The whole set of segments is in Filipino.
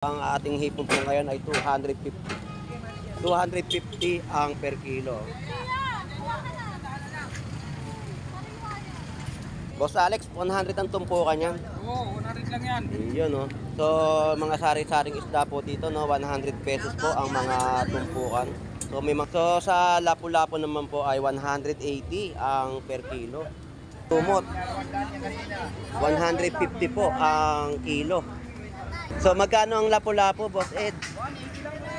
Ang ating hipon po ngayon ay 250. 250 ang per kilo. Boss Alex, 100 ang tumpukan yan. Oo, 100 lang yan. Yun, no? So, mga sari-saring isda po dito, no? 100 pesos po ang mga tumpukan. So, sa lapu-lapu naman po ay 180 ang per kilo. Tumot, 150 po ang kilo. So, magkano ang lapu-lapu, Boss Ed?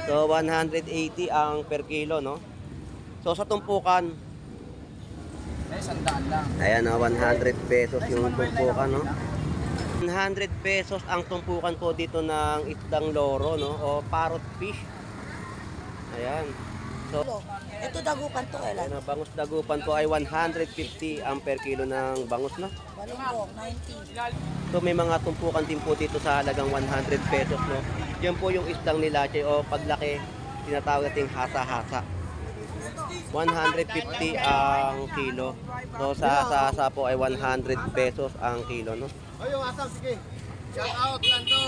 So, 180 ang per kilo, no? So, sa tumpukan, Eh, 100 lang. ayan, no? 100 pesos yung tumpukan, no? 100 pesos ang tumpukan po dito ng isdang loro, no? O parrot fish. Ayan. So, Ito dagupan to, ayan, Elan. no? Bangus dagupan po ay 150 ang per kilo ng bangus, no? Balunggong, 90. So may mga tumpukan din po dito sa halagang 100 pesos, no? Yan po yung isdang nilache o paglaki, tinatawag nating hasa-hasa. 150 ang kilo. So sa hasa-hasa po ay 100 pesos ang kilo, no? Ay, yung asam, sige. Shout out, Lando.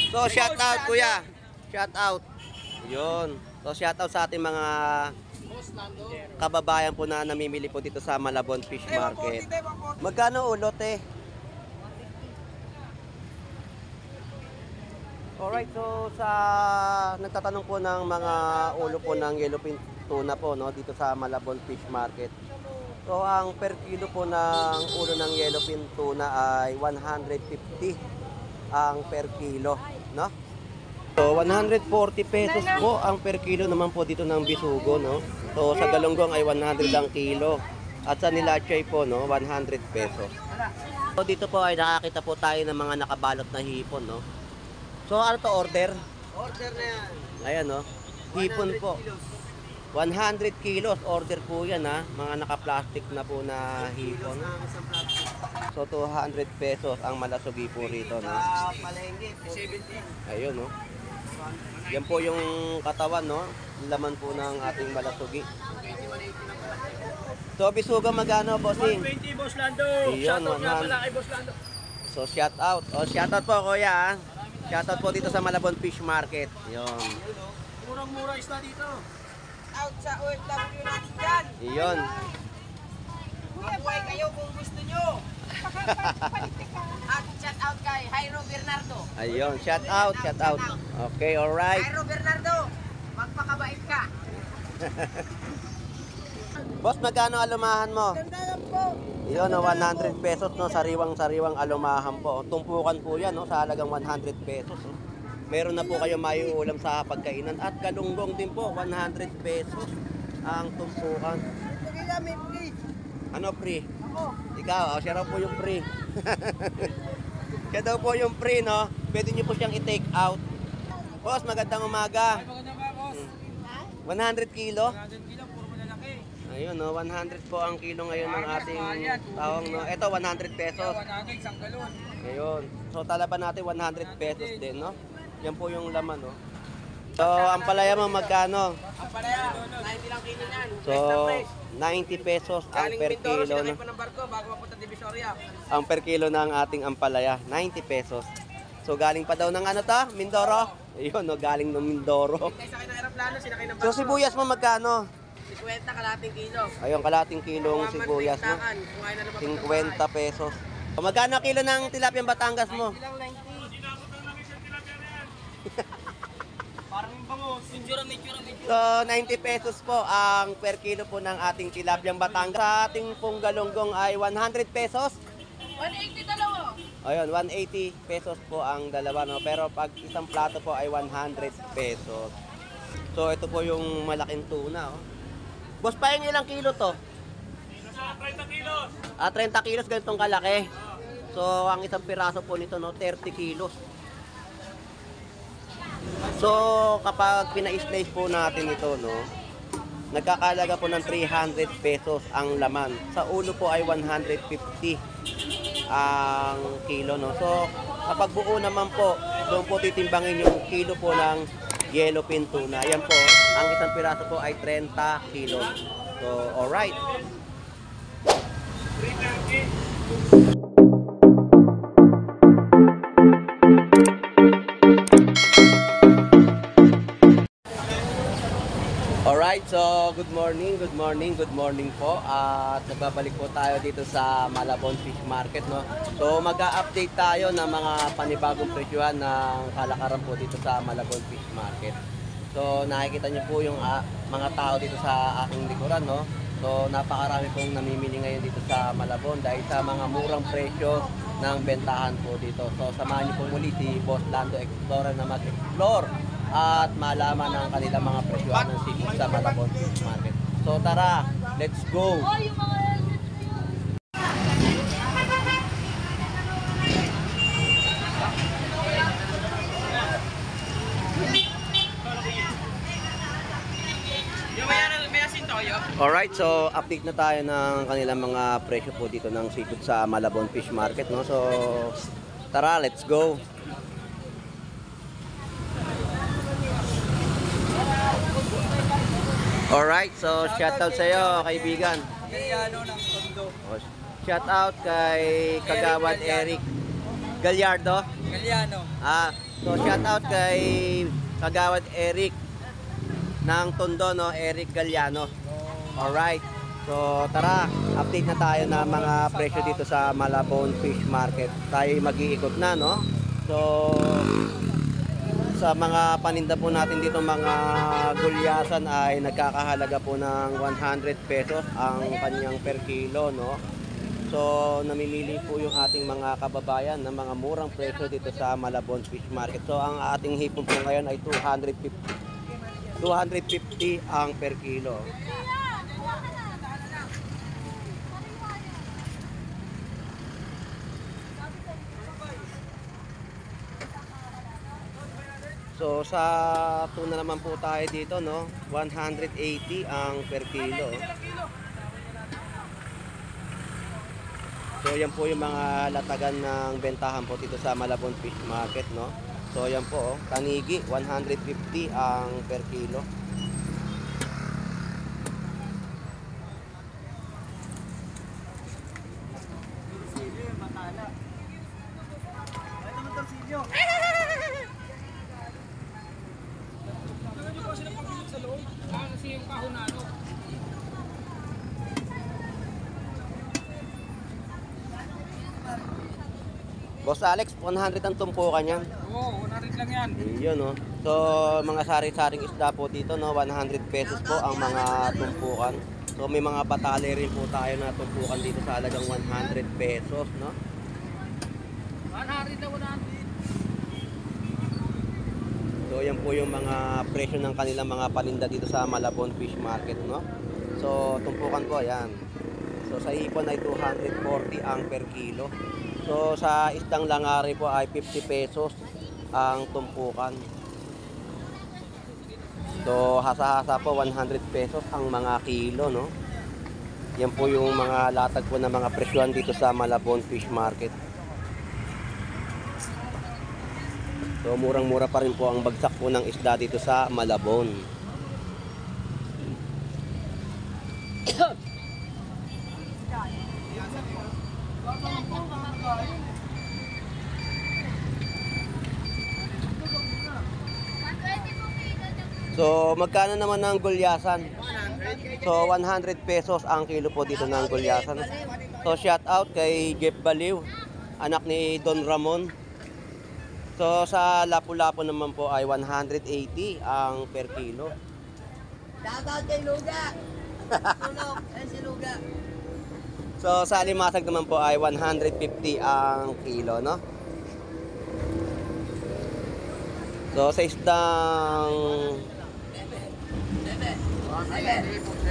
So shout out, kuya. Shout out. Yun. So shout out sa ating mga Boss Lando. kababayan po na namimili po dito sa Malabon Fish Market. Magkano ulot eh? Alright, so sa nagtatanong po ng mga ulo po ng yellowfin tuna po, no, dito sa Malabon Fish Market. So ang per kilo po ng ulo ng yellowfin tuna ay 150 ang per kilo, no? So 140 pesos po ang per kilo naman po dito ng bisugo, no? So sa galunggong ay 100 ang kilo at sa nilachay po, no, 100 pesos. So dito po ay nakakita po tayo ng mga nakabalot na hipon, no? So ano to, order? Order na yan. Ayan, no? Hipon po. 100 kilos order po yan, ha? Mga naka-plastic na po na hipon. So 200 pesos ang malasugi po rito, no? Palengke, 70. Ayun, no? Yan po yung katawan, no? Laman po ng ating malasugi. So bisuga magano, bossing? 120, Boss Lando. Ayun, Shout out nga 100. pala kay Boss Lando. So shout out. O shout out po, kuya, ha? Shout out po dito sa Malabon Fish Market. Yun. Murang-mura isda dito. Out sa OFW natin dyan. Iyon. Mabuhay kayo kung gusto nyo. At shout out kay Jairo Bernardo. Ayun, shout out, shout out. Okay, alright. Jairo Bernardo, magpakabait ka. Boss, magkano alumahan mo? Ganda lang po. Iyon, no, 100 pesos, no, sariwang-sariwang alumahan po. Tumpukan po yan, no, sa halagang 100 pesos. No. Meron na po kayo maiulam sa pagkainan. At galunggong din po, 100 pesos ang tumpukan. Sige namin, please. Ano, free? Ako. Ikaw, oh, siya raw po yung free. Siya daw po yung free, no? Pwede nyo po siyang i-take out. Boss, magandang umaga. Ay, maganda ba, Boss? 100 kilo? 100 kilo, puro malalaki. Ayun, no, 100 po ang kilo ngayon ng ating tawang, no. Ito, 100 pesos. 100, isang galon. Ayun. So, talaban natin 100 pesos din, no? Yan po yung laman, no? So, ang palaya mo magkano? Ang palaya, 90 lang kilo yan. So, 90 pesos ang per kilo, no? Sinakay pa ng barko bago mapunta Divisoria. Ang per kilo ng ating ampalaya, 90 pesos. So, galing pa daw ng ano to? Mindoro? Ayun, no? Galing ng Mindoro. Kaya sakay ng aeroplano, sinakay ng So, barko. sibuyas mo magkano? 50 kalating kilo. Ayun, kalating kilong sibuyas mo. 50 pesos. So, magkano kilo ng tilapia Batangas mo? Ilang 90. Parang yung bango. Medyo. So, 90 pesos po ang per kilo po ng ating tilapia Batangas. Sa ating pong galunggong ay 100 pesos. 180 dalawa. Ayun, 180 pesos po ang dalawa, no? Pero pag isang plato po ay 100 pesos. So, ito po yung malaking tuna, oh. Boss, pa yung ilang kilo to? 30 kilos. 30 kilos, ganitong kalaki. So, ang isang piraso po nito, no, 30 kilos. So, kapag pina-slice po natin ito, no, nagkakalaga po ng 300 pesos ang laman. Sa ulo po ay 150 ang kilo, no. So, kapag buo naman po, doon po titimbangin yung kilo po ng yellowfin tuna. Ayan po, ang isang piraso po ay 30 kilos. So, alright. 330. Alright, so good morning po. At nagbabalik po tayo dito sa Malabon Fish Market, no. So mag-a-update tayo ng mga panibagong presyuhan ng kalakaran po dito sa Malabon Fish Market. So nakikita niyo po yung mga tao dito sa aking likuran, no. So napakarami pong namimili ngayon dito sa Malabon dahil sa mga murang presyo ng bentahan po dito. So samahan niyo po muli si Boss Lando Explorer na mag-explore at malaman ang kanilang mga presyuhan ng seafood sa Malabon Fish Market. So tara, let's go! Alright, so update na tayo ng kanilang mga presyo po dito ng seafood sa Malabon Fish Market, no? So tara, let's go! Alright, so shoutout sa iyo, kaibigan. Galyano ng Tondo. Shoutout kay Kagawad Eric Gallardo. Galyano. So shoutout kay Kagawad Eric ng Tondo, no, Eric Galliano. Alright. So tara, update na tayo ng mga presyo dito sa Malabon Fish Market. Tayo mag-iikot na, no. So sa mga paninda po natin dito, mga gulyasan ay nagkakahalaga po ng 100 pesos ang kanyang per kilo, no. So namimili po yung ating mga kababayan ng mga murang presyo dito sa Malabon Fish Market. So ang ating hipon po ngayon ay 250 ang per kilo. So sa tuna naman po tayo dito, no, 180 ang per kilo. So yan po yung mga latagan ng bentahan po dito sa Malabon Fish Market, no. So yan po, tanigi 150 ang per kilo. Kasi yung kahon na ano. Boss Alex, 100 ang tumpukan yan. Oo, 100 lang yan. Yun, no. So mga sari-saring isda po dito, no, 100 pesos po ang mga tumpukan. So may mga batali rin po tayo na tumpukan dito sa halagang 100 pesos, no. 100 na 100. So yan po yung mga presyo ng kanilang mga paninda dito sa Malabon Fish Market, no. So tumpukan po yan. So sa hipon ay 240 ang per kilo. So sa isdang langari po ay 50 pesos ang tumpukan. So hasa-hasa po 100 pesos ang mga kilo, no. Yan po yung mga latag po ng mga presyuhan dito sa Malabon Fish Market. So murang-mura pa rin po ang bagsak po ng isda dito sa Malabon. So magkano naman ang gulyasan? So 100 pesos ang kilo po dito ng gulyasan. So shout out kay Jeff Baliw, anak ni Don Ramon. So sa lapu-lapu naman po ay 180 ang per kilo. Shoutout kay Luga. Tulog, si Luga. So sa limasag naman po ay 150 ang kilo, no? So sa isdang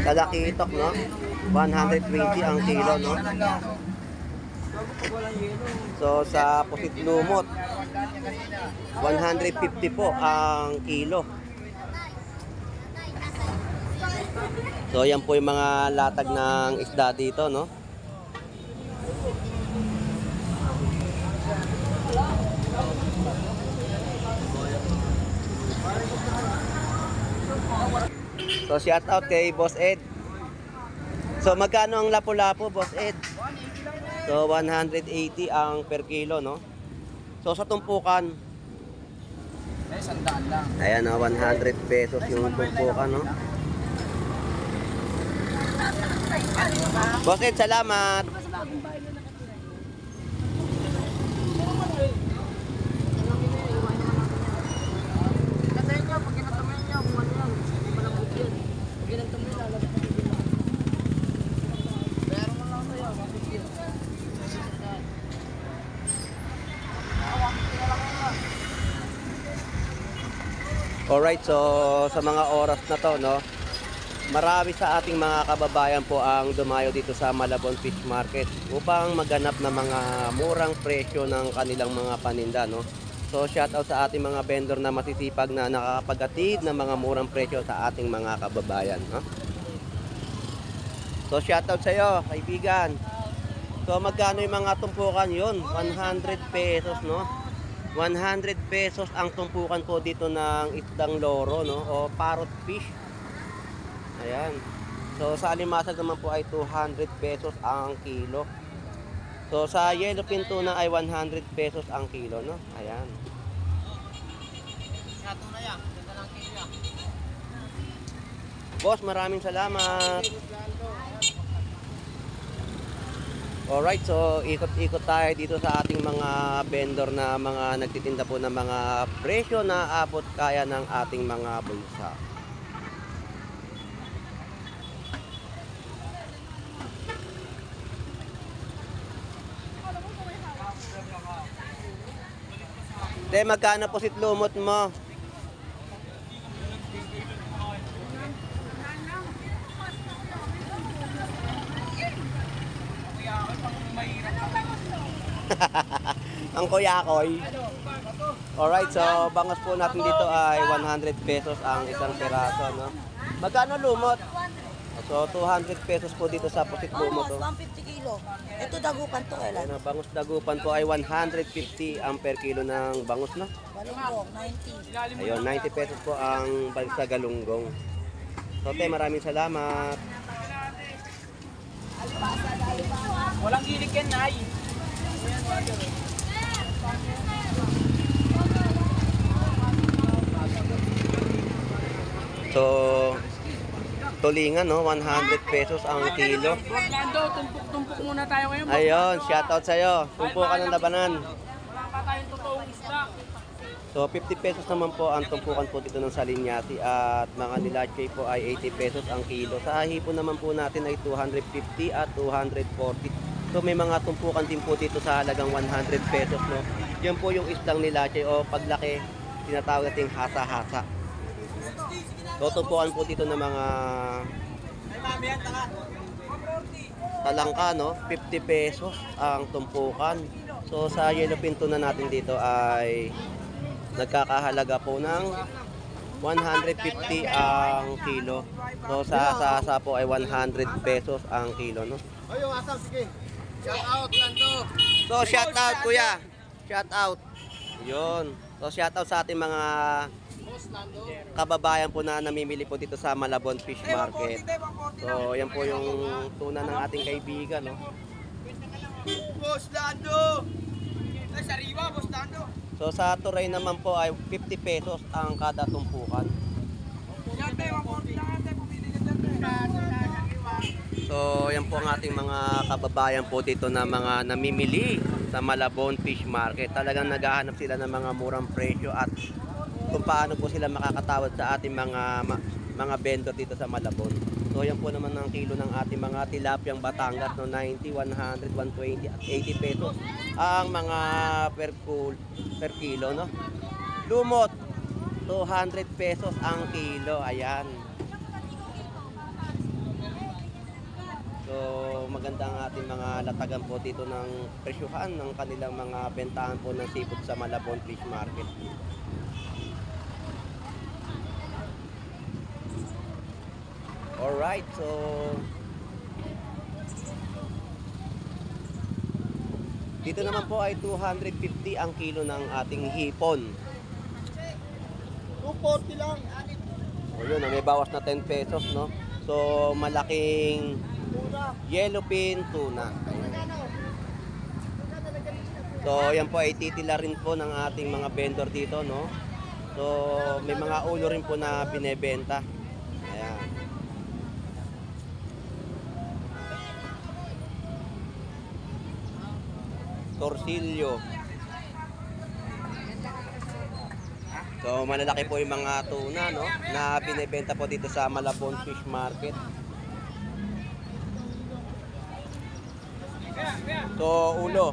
talakitok, no, 120 ang kilo, no. So sa pusit lumot 150 po ang kilo. So yan po yung mga latag ng isda dito, no. So shout out kay Boss Ed. So magkano ang lapu-lapu, Boss Ed? So 180 ang per kilo, no. So sa tumpukan, Ay, 100 lang. ayan, 100 pesos yung tumpukan, no. Boss Ed, salamat. Alright, so sa mga oras na to, no, marami sa ating mga kababayan po ang dumayo dito sa Malabon Fish Market upang maghanap ng mga murang presyo ng kanilang mga paninda, no. So shoutout sa ating mga vendor na masisipag na nakakapaghatid ng mga murang presyo sa ating mga kababayan, no. So shoutout sa iyo, kaibigan. So magkano yung mga tumpukan yun? 100 pesos, no. 100 pesos ang tumpukan po dito ng isdang loro, no, o parrot fish. Ayan. So sa alimasag naman po ay 200 pesos ang kilo. So sa yellowfin tuna ay 100 pesos ang kilo, no. Ayan. Boss, maraming salamat. Alright, so ikot-ikot tayo dito sa ating mga vendor na mga nagtitinda po ng mga presyo na abot kaya ng ating mga bulsa. Magkano po sitlumot mo? Ang kuyakoy. Alright, so bangos po natin dito ay 100 pesos ang isang peraso, no? Magkano lumot? So 200 pesos po dito sa pusit lumot, oh. 150 kilo. Ito dagupan to kailan? Ayun, bangus dagupan po ay 150 ang per kilo ng bangus, no? Balunggong, 90. Ayun, 90 pesos po ang balsa galunggong. So te, maraming salamat. Walang gilig yan, Nay. So tulingan, no, 100 pesos ang kilo. Orlando, tumpok-tumpok muna tayo ngayon. Ayun, shoutout sa'yo. Tumpukan ng labanan. Wala pa tayong totoong isda. So 50 pesos naman po ang tumpukan po dito ng salinyati at mga nilache po ay 80 pesos ang kilo. Sa hipon naman po natin ay 250 at 240. So may mga tumpukan din po dito sa halagang 100 pesos, no. Yan po yung isdang nilache o paglaki tinatawag nating hasa-hasa. So tumpukan po dito ng mga talangka, no, 50 pesos ang tumpukan. So sa yellowfin tuna natin dito ay nagkakahalaga po ng 150 ang kilo. So sa po ay 100 pesos ang kilo, no. Ayun, asam, sige. Shout out, Lando. So shout out kuya. Shout out. 'Yon. So shout out sa ating mga kababayan po na namimili po dito sa Malabon Fish Market. So yan po yung tuna ng ating kaibigan, no. Boss Lando. Ay, sariwa, Boss Lando. So sa turay naman po ay 50 pesos ang kada tumpukan. Yate, 140 lang ate, pumili ka dyan. So yan po ang ating mga kababayan po dito na mga namimili sa Malabon Fish Market. Talagang naghahanap sila ng mga murang presyo at kung paano po sila makakatawad sa ating mga vendor dito sa Malabon. So yan po naman ang kilo ng ating mga tilapyang Batangas, no, 90, 100, 120 at 80 pesos ang mga per kilo, no. Lumot 200 pesos ang kilo. Ayan. So maganda ang ating mga latagan po dito ng presyuhan ng kanilang mga bentahan po ng seafood sa Malabon Fish Market. Alright, so dito naman po ay 250 ang kilo ng ating hipon. 240 lang. O yun, may bawas na 10 pesos, no? So malaking yellowfin tuna. So yan po ay titila rin po ng ating mga vendor dito, no? So may mga ulo rin po na binebenta. Ayan. torsilyo. So malalaki po yung mga tuna, no, na binebenta po dito sa Malabon Fish Market. So ulo.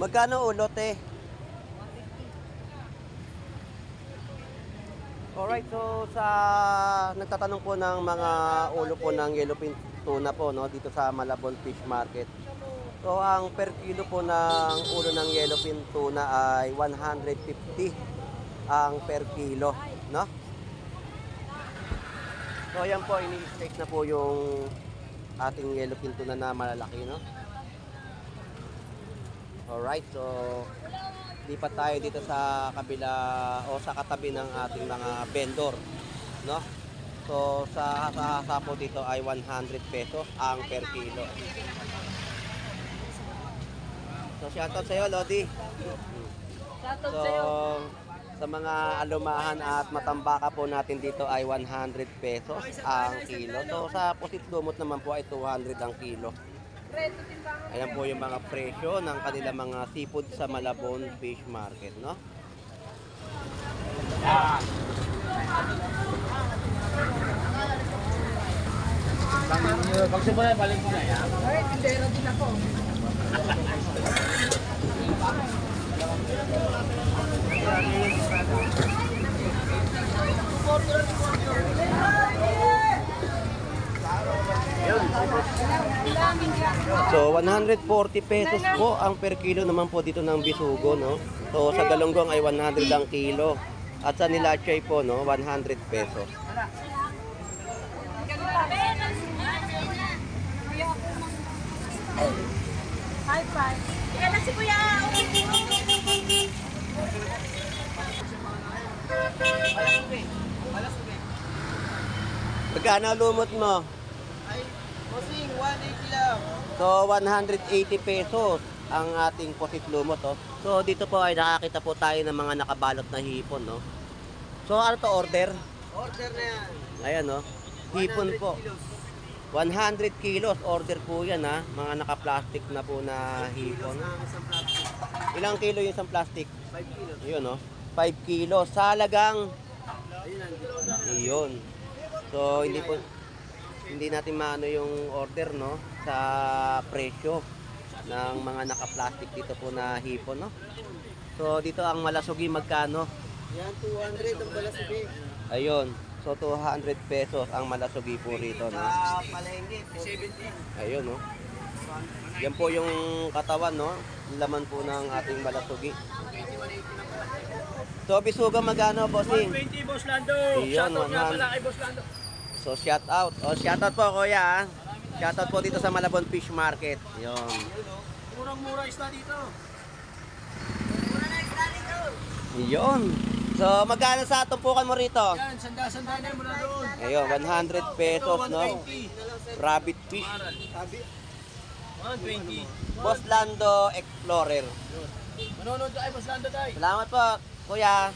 Magkano ulo, te? Alright, so sa nagtatanong po ng mga ulo po ng yellowfin tuna po, no, dito sa Malabon Fish Market. So ang per kilo po ng ulo ng yellowfin tuna ay 150 ang per kilo, no? So yan po, ini-steak na po yung ating yellowfin tuna na malalaki, no? Alright, so lipat tayo dito sa kabila o sa katabi ng ating mga vendor, no? So sa po dito ay 100 pesos ang per kilo. So shoutout sa iyo, Lodi. Shoutout So sa'yo. sa mga alumahan at matambaka po natin dito ay 100 pesos ang kilo. So sa pusit lumot naman po ay 200 ang kilo. Ayan po yung mga presyo ng kanilang mga seafood sa Malabon Fish Market, no? Pag sumulay, balik mo na yan. So 140 pesos po ang per kilo naman po dito ng bisugo, no? So sa galunggong ay 100 ang kilo. At sa nilachay po, no, 100 pesos. High five. Kaya na si Kuya. Magkano lumot mo? Ay, bossing, 180 lang. So 180 pesos ang ating posit lumot, oh. So dito po ay nakakita po tayo ng mga nakabalot na hipon, no. So ano to, order? Order na yan. Ayan, no. Hipon 100 po. kilos. 100 kilos order po yan, ha. Mga naka-plastic na po na hipon. Ang isang plastic. Ilang kilo yung isang plastic? 5 kilos. Yun, no. 5 kilos. Sa halagang Ayun lang. iyon. So hindi natin maano yung order, no, sa presyo ng mga naka-plastic dito po na hipon, no. So dito ang malasugi magkano? Yan, 200 ang balasubi. Ayun. So 200 pesos ang malasugi po rito, no. Sa palengke, 70. Ayun, no. Yan po yung katawan, no. Laman po ng ating malasugi. So bisuga magkano, bossing? 120, Boss Lando. Iyon, Shoutout nga 100. pala kay Boss Lando. So shout out. O shout out po, kuya, ha? Shout out po dito sa Malabon Fish Market. Yun. Murang-mura isda dito. Yun. So magkano sa tumpukan mo rito? Yan, sanda-sanda na mula doon. Ayun, 100 pesos, no. Rabbit fish. 120. Boss Lando Explorer. Manonood tayo, Boss Lando tayo. Salamat po, kuya.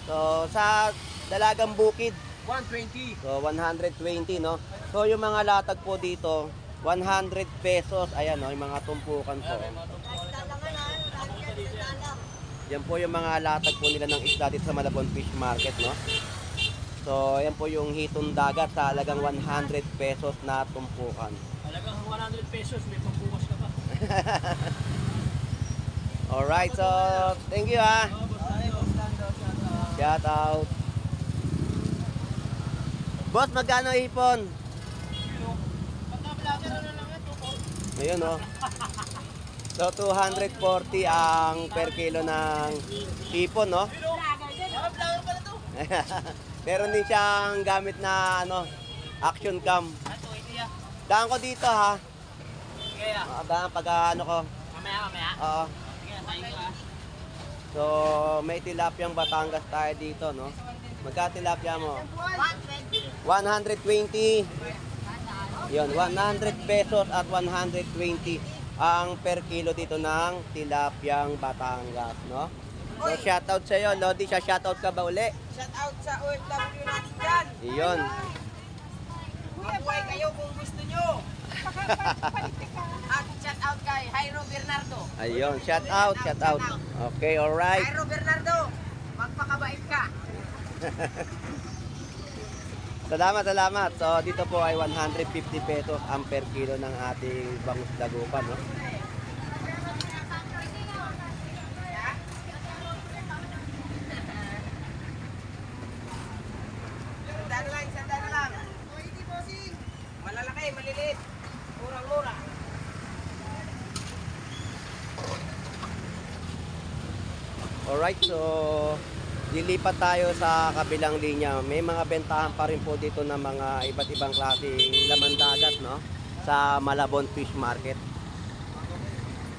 So sa Dalagang Bukid, 120. so 120, no. So yung mga latag po dito, 100 pesos. Ayan, no, yung mga tumpukan po. Yan po yung mga latag po nila ng isda dito sa Malabon Fish Market, no. So yan po yung hitong dagat sa halagang 100 pesos na tumpukan. Talagang 100 pesos, may pambukas ka pa. Alright, so thank you, ha. Shout out. Boss, magkano hipon? Ayun, oh. So 240 ang per kilo ng hipon, no? Meron din siyang gamit na ano, action cam. Daan ko dito, ha. Daan pag ano ko. Mamaya. Oo. Sige, tayo ka. So may tilapyang Batangas tayo dito, no? Magka tilapia mo? 120. Yun, 100 pesos at 120 ang per kilo dito ng tilapyang Batangas, no? So shoutout sa iyo, Lodi, shoutout ka ba uli? Shout out sa OFW natin dyan. Iyon. Mabuhay kayo kung gusto nyo. At shout out kay Jairo Bernardo. Ayun, shout out, shout out. Okay, alright. Jairo Bernardo, magpakabait ka. Salamat, salamat. So, dito po ay 150 pesos ang per kilo ng ating bangus dagupan, no? Sandaan lang. Malalaki, maliliit. Murang-mura. Alright, so lilipat tayo sa kabilang linya. May mga bentahan pa rin po dito ng mga iba't ibang klaseng laman dagat, no? Sa Malabon Fish Market.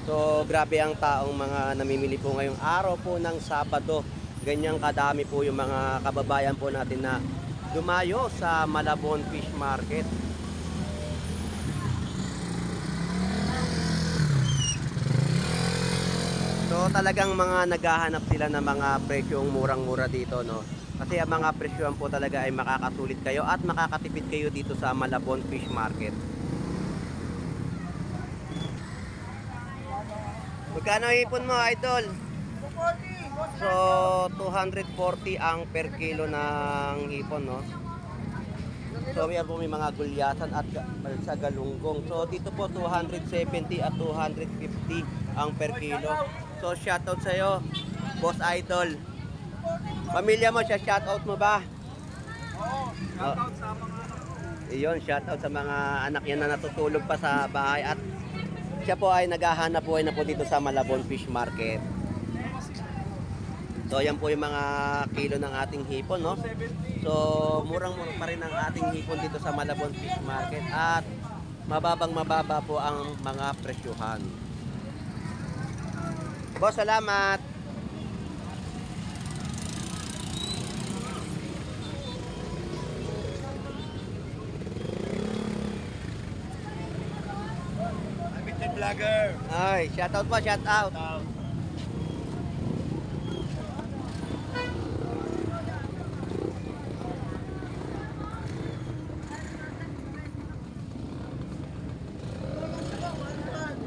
So, grabe ang taong mga namimili po ngayong araw po ng Sabado. Ganyang kadami po yung mga kababayan po natin na dumayo sa Malabon Fish Market. So talagang mga naghahanap sila ng mga presyong murang-mura dito, no? Kasi ang mga presyohan po talaga ay makakasulit kayo at makakatipid kayo dito sa Malabon Fish Market. Magkano ipon mo, idol? So 240 ang per kilo ng hipon, no? So may mga gulyasan at sa galunggong. So dito po 270 at 250 ang per kilo. So shoutout sa iyo, Boss Idol. Pamilya mo siya, shoutout mo ba? Oo, shoutout sa mga anak. Iyon, shoutout sa mga anak niya na natutulog pa sa bahay at siya po ay naghahanap buhay na po dito sa Malabon Fish Market. So yan po yung mga kilo ng ating hipon, no? So murang-mura pa rin ang ating hipon dito sa Malabon Fish Market at mababang-mababa po ang mga presyuhan. Boss, salamat. Vlogger. Ay, shoutout po, shoutout.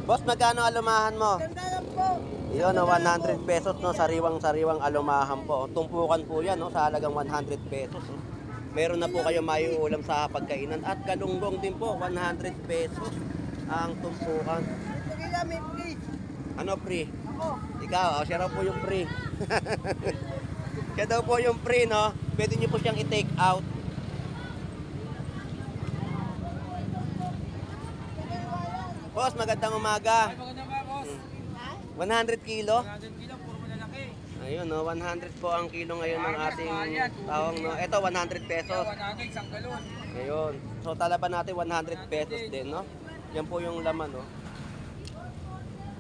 Boss, magkano alumahan mo? Iyon, no, 100 pesos, no, sariwang-sariwang alumahan po. Tumpukan po yan, no, sa halagang 100 pesos. No. Meron na po kayo maiulam sa pagkainan. At galunggong din po, 100 pesos ang tumpukan. Ano free? Ikaw, siya raw po yung free. Siya daw po yung free, no? Pwede niyo po siyang i-take out. Boss, magandang umaga. Maganda ba, boss? 100 kilo? 100 kilo, puro malalaki. Ayun, no, 100 po ang kilo ngayon ng ating tawang, no. Ito 100 pesos. 100, isang galon. Ayun. So talaban natin 100 pesos din, no. Yan po yung laman, no.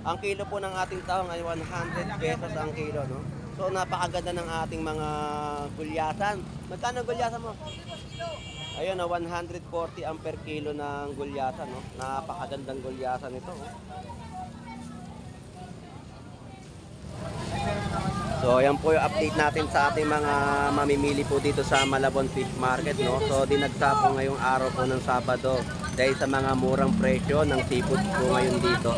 Ang kilo po ng ating tawang ay 100 pesos ang kilo, no. So napakaganda ng ating mga gulyasan. Magkano gulyasan mo? Ayun, no, 140 ang per kilo ng gulyasan, no. Napakagandang gulyasan ito, no. So ayan po yung update natin sa ating mga mamimili po dito sa Malabon Fish Market, no. So dinagsa po ngayong araw po ng Sabado dahil sa mga murang presyo ng seafood po ngayon dito.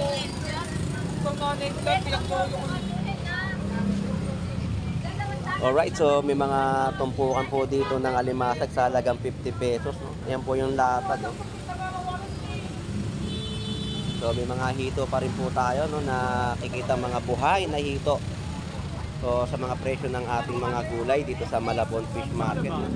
Alright, so may mga tumpukan po dito ng alimasag sa halagang 50 pesos, no. Ayan po yung lata, no. So may mga hito pa rin po tayo, no, na nakikita mga buhay na hito. So sa mga presyo ng ating mga gulay dito sa Malabon Fish Market, no.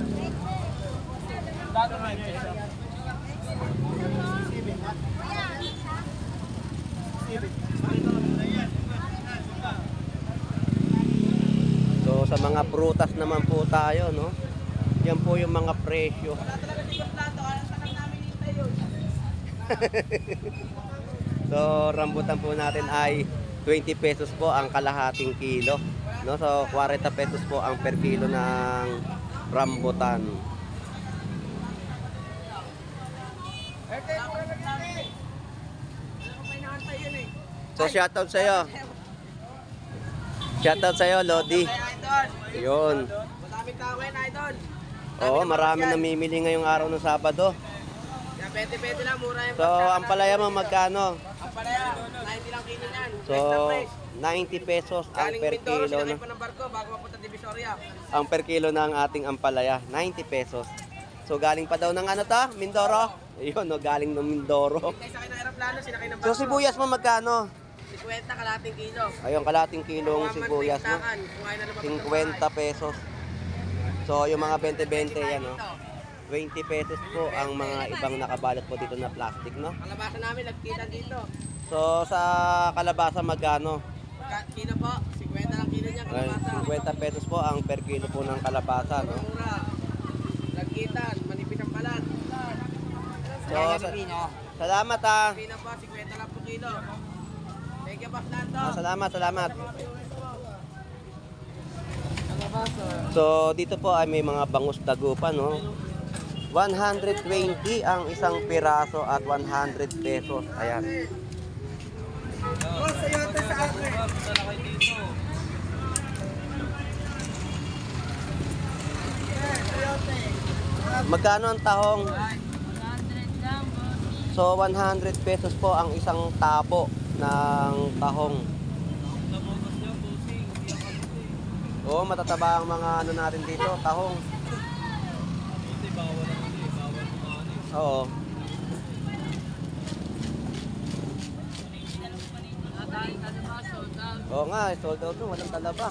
So sa mga prutas naman po tayo, no. Yan po yung mga presyo. So rambutan po natin ay 20 pesos po ang kalahating kilo, no. So 40 pesos po ang per kilo ng rambutan. So shoutout sa iyo. Shoutout sa iyo, Lodi. Yun. Madaming tao ngayon, idol. Oo, marami namimili ngayong araw ng Sabado. Kaya 20 lang, mura yung So, ang palaya mo magkano? Ang palaya, 90 lang kilo niyan. So, 90 pesos ang Galing per Mindoro, kilo. sinakay No? pa ng barko bago mapunta Divisoria. Ang per kilo ng ating ampalaya, 90 pesos. So, galing pa daw ng ano to? Mindoro? Ayun, no, galing ng Mindoro. Kaya sakay ng aeroplano, sinakay ng So, barko. sibuyas mo magkano? 50 kalating kilo. Ayun, kalating kilong sibuyas mo. 50 pesos. So, yung mga 20-20 yan, no? 20 pesos po ang mga ibang nakabalot po dito na plastic, no? Kalabasan namin, nagkita dito. So, sa kalabasa magkano? Kilo po, 50 lang kilo niya, Ayun, kalabasa. 50 pesos po ang per kilo po ng kalabasa, no? Mura. Nagkitan, manipis ang balat. So, salamat ah. Pina po, 50 lang po kilo. Thank you, Boss Nando. Salamat. So, dito po ay may mga bangus dagupan, no? 120 ang isang piraso at 100 pesos. Ayan. Magkano ang tahong? 100 lang, boss. So, 100 pesos po ang isang tabo ng tahong. Oo, matataba ang mga ano natin dito, tahong. Oo. Oo nga, sold out no, walang talaba.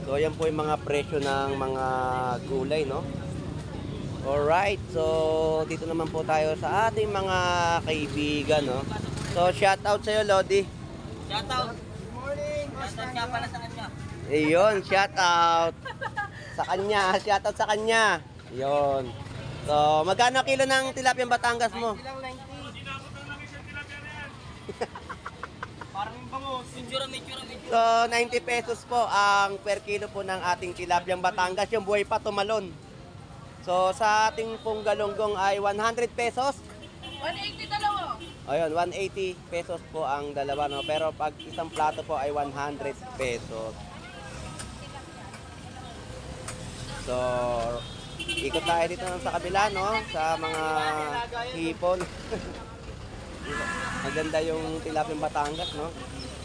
So, yan po yung mga presyo ng mga gulay, no? Alright, so dito naman po tayo sa ating mga kaibigan, no? So, shout out sa'yo, Lodi. Shoutout. Shoutout nga pala sa kanya. Ayun, shout out sa kanya, shout out sa kanya. Ayun. So, magkano kilo ng tilapia Batangas mo? Parang yung bangus. Mitsura. So, 90 pesos po ang per kilo po ng ating tilapia Batangas, yung buhay pa tumalon. So, sa ating pong galunggong ay 100 pesos. 180 dalawa. Ayun, 180 pesos po ang dalawa, no? Pero pag isang plato po ay 100 pesos. So, ikot tayo dito sa kabila, no? Sa mga hipon. Maganda yung tilapia Batangas, no?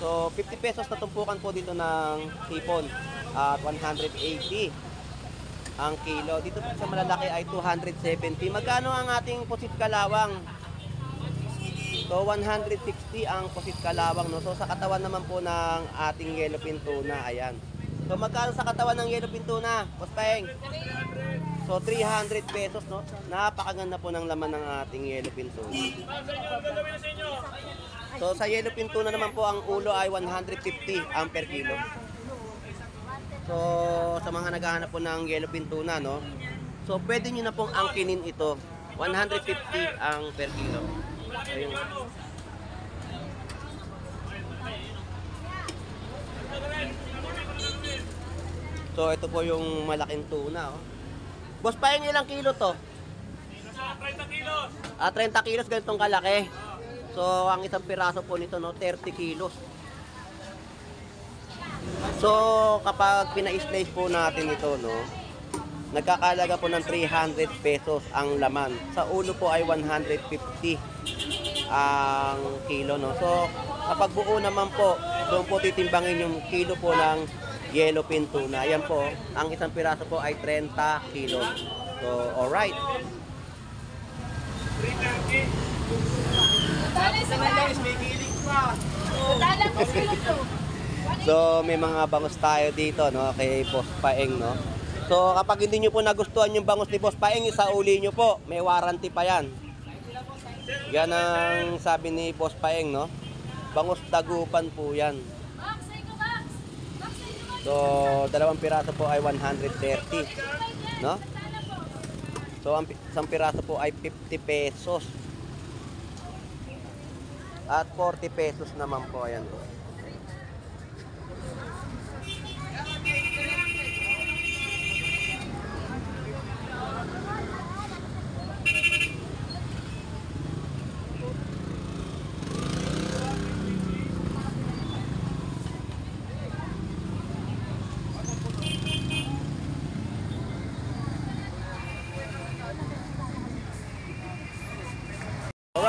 So, 50 pesos na tumpukan po dito ng hipon at 180 ang kilo. Dito po sa malalaki ay 270. Magkano ang ating pusit kalawang? So, 160 ang pusit kalawang, no? So, sa katawan naman po ng ating yellowfin tuna, ayan. So, magkano sa katawan ng yellowfin tuna? Postpeng? So, 300 pesos, no? Napakaganda po ng laman ng ating yellowfin tuna. So, sa yellowfin tuna naman po, ang ulo ay 150 ang per kilo. So, sa mga naghahanap po ng yellowfin tuna, no? So, pwede nyo na pong angkinin ito. 150 ang per kilo. Ayun. So, ito po yung malaking tuna, oh. Boss, paing ilang kilo to? 30 kilos. 30 kilos, ganitong kalaki. So, ang isang piraso po nito, no, 30 kilos. So, kapag pina-slice po natin ito, no, nagkakalaga po ng 300 pesos ang laman. Sa ulo po ay 150 ang kilo, no. So, kapag buo naman po, doon po titimbangin yung kilo po ng yellowfin tuna. Ayan po, ang isang piraso po ay 30 kilos. So, alright. So, may mga bangus tayo dito, no, kay Boss Paeng, no. So, kapag hindi nyo po nagustuhan yung bangus ni Boss Paeng, isauli nyo po. May warranty pa yan. Yan ang sabi ni Boss Paeng, no. Bangus dagupan po yan. So, dalawang piraso po ay 130, no? So, ang isang piraso po ay 50 pesos. At 40 pesos naman po, ayan po.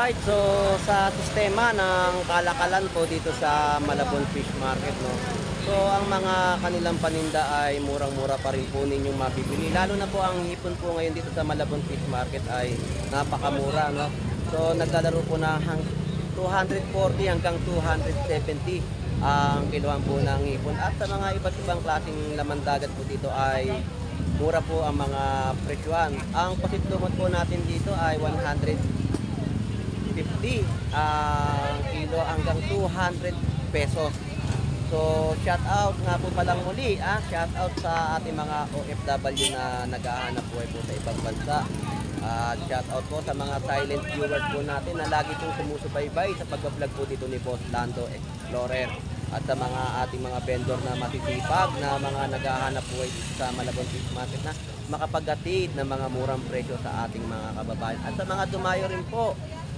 Alright, so sa sistema ng kalakalan po dito sa Malabon Fish Market, no. So ang mga kanilang paninda ay murang-mura pa rin po ninyong mabibili. Lalo na po ang hipon po ngayon dito sa Malabon Fish Market ay napakamura, no. So naglalaro po na 240 hanggang 270 ang kiloan po ng hipon. At sa mga iba't ibang klaseng laman dagat po dito ay mura po ang mga presyuhan. Ang pasit lumot po natin dito ay 150 ang kilo hanggang 200 pesos. So shout out nga po palang muli, shout out sa ating mga OFW na naghahanap buhay po sa ibang bansa. At shout out po sa mga silent viewers po natin na lagi pong sumusubaybay sa pag-vlog po dito ni Boss Lando Explorer. At sa mga ating mga vendor na masisipag na mga naghahanap buhay dito sa Malabon Fish Market na makapaghatid ng mga murang presyo sa ating mga kababayan. At sa mga dumayo rin po,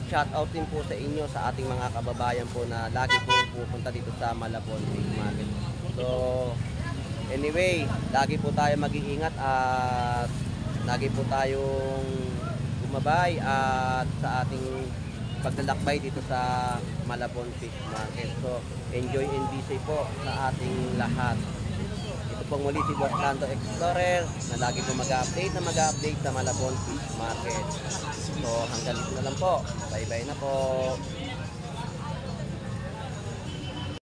shout out din po sa inyo sa ating mga kababayan po na lagi po pupunta dito sa Malabon Fish Market. So anyway, lagi po tayo mag-iingat at lagi po tayong gumabay at sa ating paglalakbay dito sa Malabon Fish Market. So enjoy and be safe po sa ating lahat. Ito pong muli si Boss Lando Explorer na lagi po mag-update sa Malabon Fish Market. So hanggang dito na lang po. Bye bye na po.